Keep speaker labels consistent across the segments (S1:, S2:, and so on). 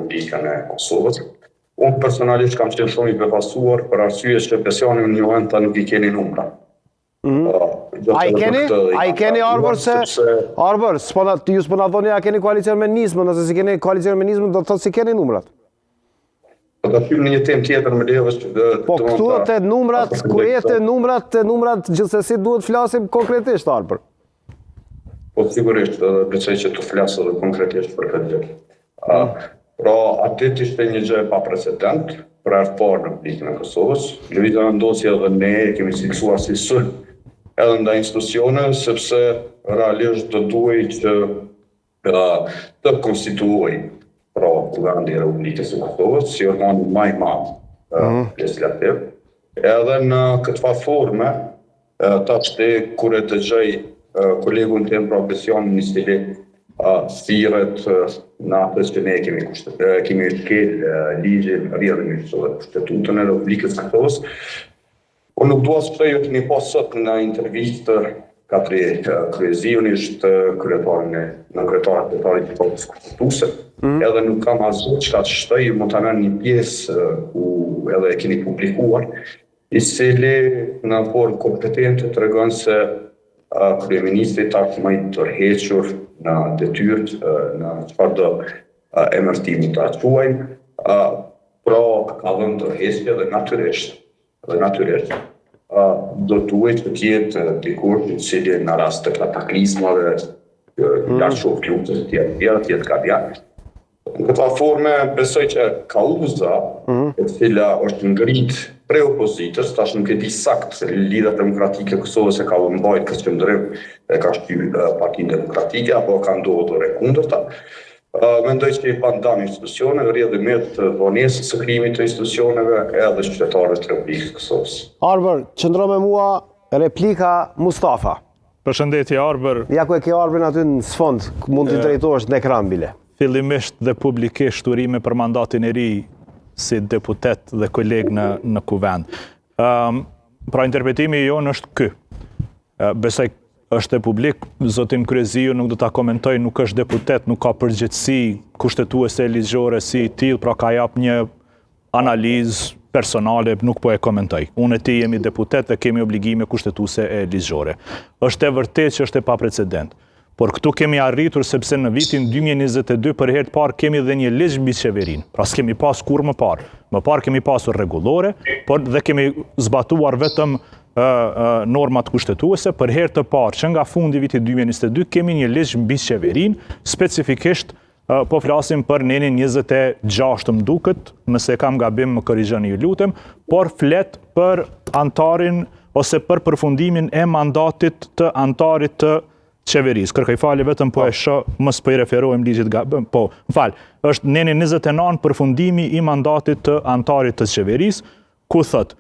S1: Republikën e Kosovës. Unë personalisht kam qenë shumë i befasuar për arsye që Besiani në një vend ta nuk I keni numra.
S2: A I keni Arbër Arbër, ju s'po na thoni a keni koalicion me nismën, nëse si keni koalicion me nismën, do të thotë si keni numrat.
S1: Po të hymë në një temë tjetër me levës që
S2: po këtu të numrat, kur jetë numrat gjithsesi duhet flasim konkretisht, Arbër.
S1: Po sigurisht, besoj që të flasë edhe konkretisht për këtë gjë. Pra, aty ishte një gjë pa precedent për herë parë në Republikën e Kosovës. Lëvizja vendosje edhe ne kemi fiksuar si sulm edhe ndaj institucione, sepse realisht do duhej që të konstituoj pra Kuvendi I Republikës së Kosovës si organ më I madh legislativ. Edhe në këtë platforme, tash kur e dëgjoj kolegun tim pra Besianin në stili thirret në atë që ne kemi shkel ligjin rrjedhën e Kushtetutën e Republikës së Kosovës. Unë nuk dua të shpjegoj të një sot në intervistë Katri Kryeziunisht kryetarin e Forcës Kushtetuese, edhe nuk kam asgjë çka të shtoj, mund ta merr një pjesë ku edhe e keni publikuar, I cili në formë kompetente tregon se kryeministri tashmë I tërhequr në detyrë në çfarëdo emërtimi ta quajmë, pra ka dhënë tërheqje dhe natyrisht do duhet të jetë dikur I cili në rast të kataklizmave, lashov lutës tjetë ka bjarë. Në këta forme besoj që kauza e cila është ngrit pre opozitës, tash nuk e di sakt se Lidhja Demokratike e Kosovës e ka mbajt këtë qëndrim e ka shtyr Partinë Demokratike apo ka ndodhur e kundërta. Mendoj që I pandam institucioneve, rrjedhimet të vonesës së krijimit të institucioneve edhe qytetarëve të Republikës së Kosovës.
S2: Arbër, qëndro me mua replika Mustafa.
S3: Përshëndetje Arbër.
S2: Ja ku e ke Arbërin aty në sfond, mund t'i drejtohesh në ekran bile.
S3: Fillimisht dhe publikisht urime për mandatin e ri si deputet dhe koleg në kuvend. Pra interpretimi jonë është ky. Besoj është e publik, zotin Kryeziu nuk do ta komentoj, nuk është deputet, nuk ka përgjegjësi kushtetuese ligjore si I tillë, pra ka jap një analizë personale, nuk po e komentoj. Unë e ti jemi deputet dhe kemi obligime kushtetuese e ligjore. Është e vërtetë që është e paprecedent. Por këtu kemi arritur sepse në vitin 2022 për herë të parë kemi dhe një ligj mbi qeverinë. Pra s'kemi pas kur më parë. Më parë kemi pasur rregullore, por dhe kemi zbatuar vetëm normat kushtetuese. Për herë të parë që nga fundi vitit 2022 kemi një ligj mbi qeverinë, specifikisht po flasim për nenin 26 më duket, nëse kam gabim më korrigjoni ju lutem, por flet për antarin ose për përfundimin e mandatit të antarit të qeverisë. Kërkoj falje vetëm po e shoh, mos po I referohem ligjit po, m'fal. Është neni 29 përfundimi I mandatit të antarit të qeverisë, ku thot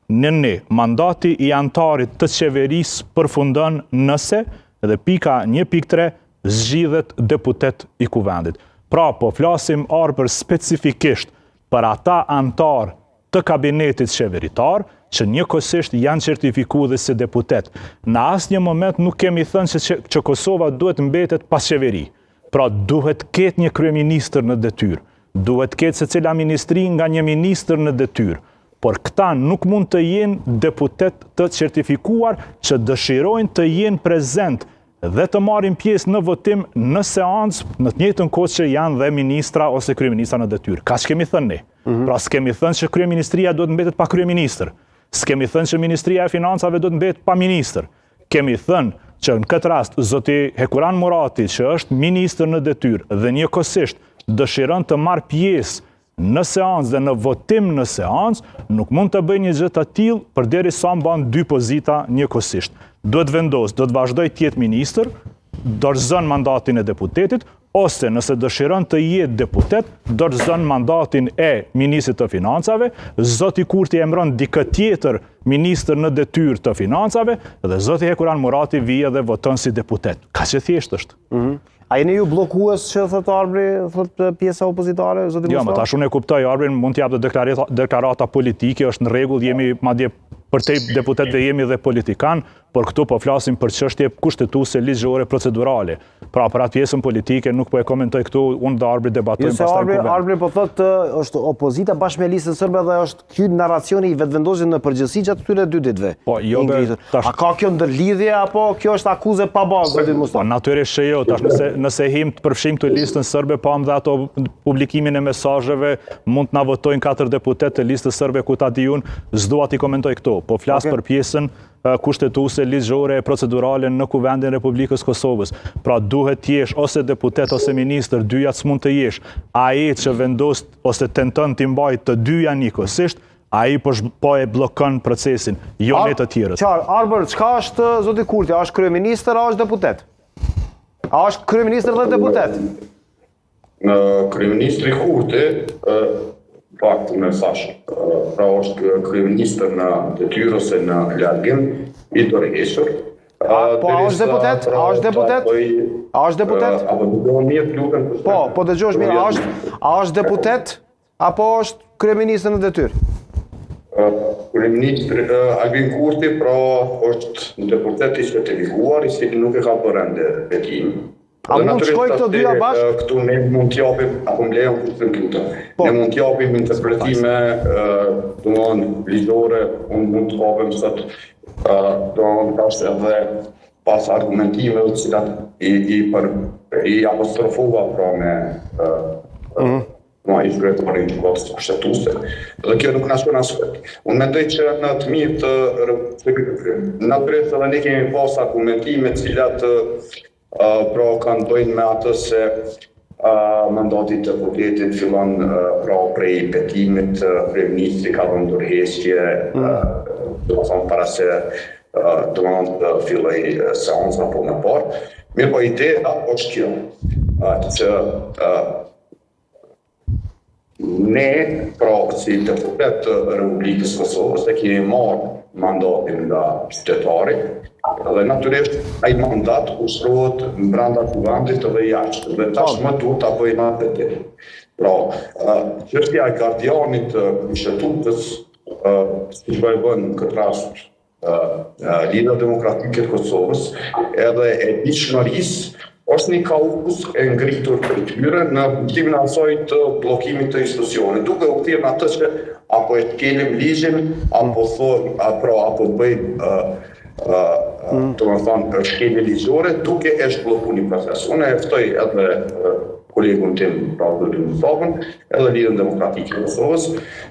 S3: mandati I antarit të qeverisë përfundon nëse edhe pika 1.3 zgjidhet deputet I kuvendit. Pra po flasim Arbër specifikisht për ata antar të kabinetit qeveritar që njëkohësisht janë certifikuar si deputet. Në asnjë moment nuk kemi thënë që Kosova duhet mbetet pas qeveri. Pra duhet ketë një kryeministër në detyrë. Duhet ketë secila ministri nga një ministër në detyrë. Por këta nuk mund të jenë deputet të certifikuar që dëshirojnë të jenë prezent dhe të marrin pjesë në votim në seancë në të njëjtën kohë që janë dhe ministra ose kryeministra në detyrë. Kaq kemi thënë ne. Pra s'kemi thënë që kryeministria duhet mbetet pa kryeministër. S'kemi thënë që Ministria e Financave do të mbetet pa ministër. Kemi thënë që në këtë rast zoti Hekuran Murati, që është ministër në detyrë dhe njëkohësisht dëshiron të marrë pjesë në seancë dhe në votim në seancë, nuk mund të bëjë një gjë të tillë përderisa mban dy pozita njëkohësisht. Duhet vendos, do të vazhdoj të jetë ministër, dorëzon mandatin e deputetit, ose nëse dëshiron të jetë deputet, dorëzon mandatin e ministrit të financave, zoti Kurti emëron dikë tjetër ministër në detyrë të financave, dhe zoti Hekuran Murati vije dhe voton si deputet. Ka që thjesht është.
S2: A jeni ju blokues që thot Arbri, thot pjesa opozitare, zoti Mustafa?
S3: Jo, më tash unë e kuptoj, Arbrin mund t'jap dhe deklarata politike, është në rregull, jemi madje për te deputetëve jemi dhe politikan, por këtu po flasim për çështje kushtetuese, ligjore, procedurale. Pra për atë pjesën politike nuk po e komentoj këtu, unë dhe Arbri debatojmë pastaj në kuvend.
S2: Arbri po thotë është opozita bashkë me listën sërbe dhe është ky narracioni i vetëvendosit në përgjithësi gjatë këtyre 2 ditëve.
S3: Po, jo
S2: A ka kjo ndërlidhje apo kjo është akuzë pa bazë, zotit Mustafa?
S3: Po, natyrisht që jo, tash nëse him të përfshim të listën sërbe, pam dhe ato publikimin e mesazheve, mund të na votojnë 4 deputet të listës sërbe ku ta di unë, s'dua t'i komentoj këtu, po flas për pjesën kushtetuese, ligjore, procedurale në Kuvendin e Republikës Kosovës. Pra duhet t'jesh ose deputet ose ministër, dyja s'mund të jesh. Ai që vendos ose tenton t'i mbajë të dyja njëkohësisht, ai po e bllokon procesin, jo ne të tjerët.
S2: Qartë, Arber, çka është zoti Kurti? A është kryeministër, a është deputet? A është kryeministër dhe deputet?
S1: Kryeministri Kurti, fakt me thash, pra është kryeministër në detyrë ose në largim i tërhequr.
S2: Po, a është deputet? A është deputet? A është deputet?
S1: Apo do mirë lutem.
S2: Po dëgjosh mirë, a është deputet apo është kryeministër në detyrë?
S1: Kryeministri Albin Kurti, pra është deputet i certifikuar, i cili nuk e ka bërë betim.
S2: A mund të shkojnë këto dyja bashkë?
S1: Këtu ne mund t'japim, apo më lejon kushtën këtu. Ne mund t'japim interpretime, ligjore, unë mund të kapim sot, tash edhe pas argumentimeve të cilat i apostrofova pra me i kryetarin të kotës kushtetuese. Dhe kjo nuk na shkon asnjë. Unë mendoj që në të mirë natyrisht edhe ne kemi pas argumentime të cilat pra kanë bëjnë me atë se mandatit të deputetit fillon pra prej petimit, kryeministri ka dhënë ndërheqje, domethënë para se të filloj seanca apo më parë. Mirë, po ideja është kjo, që ne, pra si deputet të Republikës Kosovës, e kemi marrë mandatin nga qytetari, dhe natyrisht ai mandat ustrohet brenda kuvendit dhe jashtë, dhe tashmë duhet ta bëjmë atë të tjerë. Pra, çështja e gardianit të kushtetues, siç e bën në këtë rast Lidhja Demokratike e Kosovës, edhe e diçmërisë, është një kauz e ngritur për tyre në kuptimin e asaj të bllokimit të institucionit, duke u thënë atë që apo e kelim ligjin, apo bëjmë të më thonë shkelje ligjore, duke e shblloku një proces. Unë e ftoj edhe kolegun tim, pra zotin Mustafën, edhe Lidhjen Demokratike të Kosovës,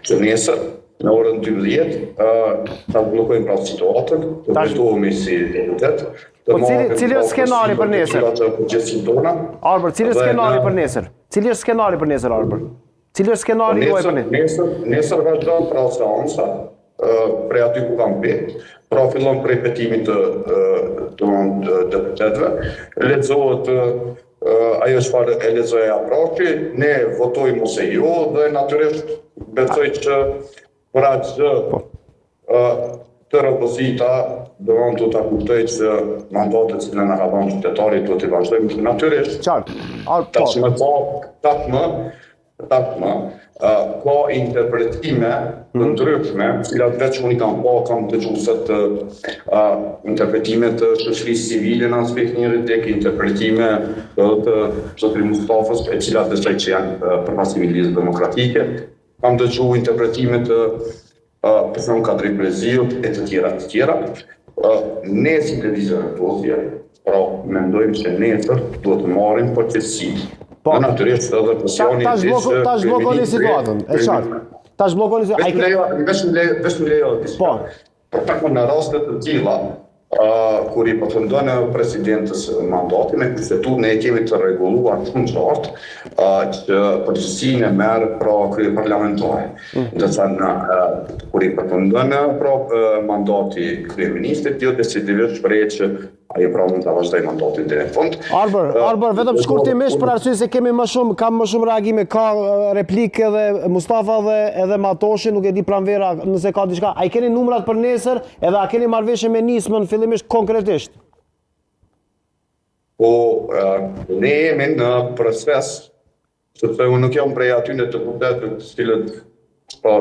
S1: që nesër, në orën 12, ta bllokojmë pra situatën, të vetohemi si deputet.
S2: Po cili është skenari për nesër? Arber, cili është skenari për nesër? Cili është skenari për nesër, Arber? Cili është skenari juaj për nesër?
S1: Nesër vazhdon pra seanca, prej aty ku kam bet, pra fillon prej petimit të deputetëve, lexohet ajo çfarë e lexoi apropi, ne votojmë ose jo, dhe natyrisht besoj që për atë tërë opozita do ta kuptoj që mandatet që na ka dhënë qytetarit duhet të vazhdojmë natyrisht. Tashmë ka interpretime të ndryshme, cilat veç unë kam dëgjuar se të interpretime të shoqërisë civile në aspekt njëri tek interpretime të zotit Mustafës, e cilat besoj që janë përfaqësimi i Lidhjes Demokratike. Kam dëgjuar interpretime të person Kadri Pleziut e të tjera. Ne si televizor pozje, pra mendojmë se nesër duhet të marrim përgjegjësi. Në natyrisht edhe presioni
S2: ta zhbllokoni situatën, e qartë. Ta zhbllokoni situatën.
S1: Vetëm lejo. Po. Për në raste të tilla, kur i përfundon presidentës mandatin e kushtetuar, ne kemi të rregulluar shumë qartë që përgjegjësinë e merr pra krye parlamentare. Ndërsa kur i përfundon pra mandati kryeministrit, jo decisivisht shpreh që ai pra mund ta vazhdoj mandatin deri në fund.
S2: Arber, vetëm shkurtimisht për arsye se kam më shumë reagime, ka replikë edhe Mustafa dhe edhe Matoshi, nuk e di pranvera nëse ka diçka. Ai keni numrat për nesër, edhe a keni marrëveshje me nismën fillimisht konkretisht?
S1: Po, ne jemi në proces, sepse unë nuk jam prej atyre të deputetëve të cilët pra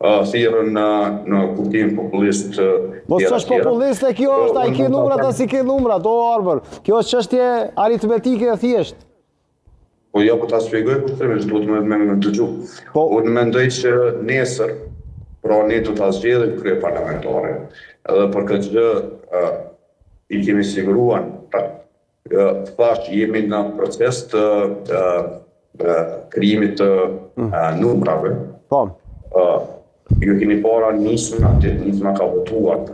S1: thirrën në kuptim populist.
S2: Po s'është populiste kjo është, ai ke numrat as i ke numrat, o Arbër. Kjo është çështje aritmetike e thjeshtë.
S1: Po jo, po ta shpjegoj kushtimin, duhet me dëgju. Unë mendoj që nesër, pra ne do ta zgjedhim krye parlamentare. Edhe për këtë gjë i kemi siguruar, thash jemi në proces të krijimit të numrave.
S2: Po.
S1: Ju keni para nisma ka votuar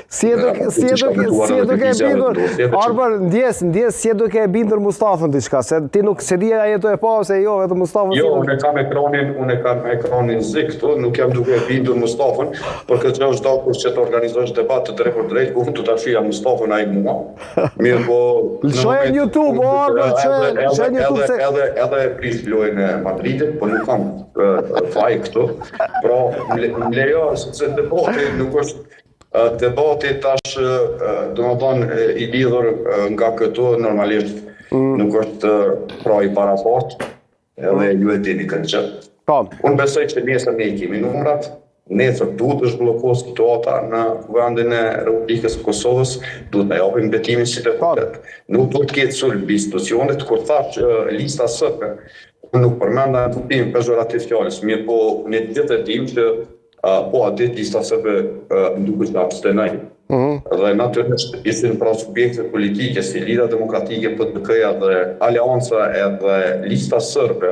S2: Si e duke e bindur, Arbër, ndjes, si e duke e bindur Mustafën diçka, se ti nuk se di ai ato e pa ose jo, vetëm Mustafën.
S1: Jo, unë kam ekranin zik këtu, nuk jam duke e bindur Mustafën, për këtë gjë është dakur që të organizosh debat të drejt për drejt, unë do ta shija Mustafën ai mua. Mirë po.
S2: Shojë në YouTube, Arbër, shojë në YouTube se
S1: edhe pris lojën e Madridit, po nuk kam faj këtu. Pra, më lejo se debati nuk është debati tash, domethënë i lidhur nga këtu normalisht nuk është pra i parafort, edhe ju e dini këtë gjë. Unë besoj që nesër ne kemi numrat, nesër duhet të zhbllokohet situata në Kuvendin e Republikës së Kosovës, duhet të japim betimin si deputet. Nuk duhet të ketë sulm institucionet, kur thash lista SPE, unë nuk përmenda në kuptim pejorativ fjalës, mirë po ne gjithë e dim që po a ditë lista SPE duket të abstenoj. Dhe natyrisht ishin pra subjekte politike si Lidha Demokratike, PDK-ja dhe Aleanca edhe lista serbe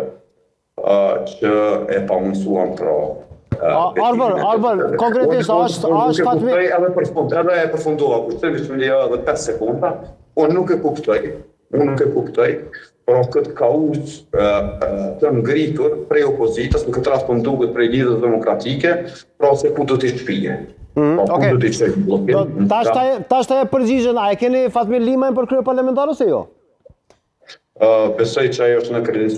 S1: që e pamundsuan pra.
S2: Arbër, konkretisht është fatmi.
S1: Edhe e përfundova, kushtimi që më lejo edhe 5 sekonda, unë nuk e kuptoj, pra këtë kauz të ngritur prej opozitës, në këtë rast po duket prej Lidhës Demokratike, pra se ku do t'i shpije.
S2: Tash ta e përgjigjen, a e keni Fatmir Limajn për krye parlamentar ose jo?
S1: Besoj që ajo është në kredencial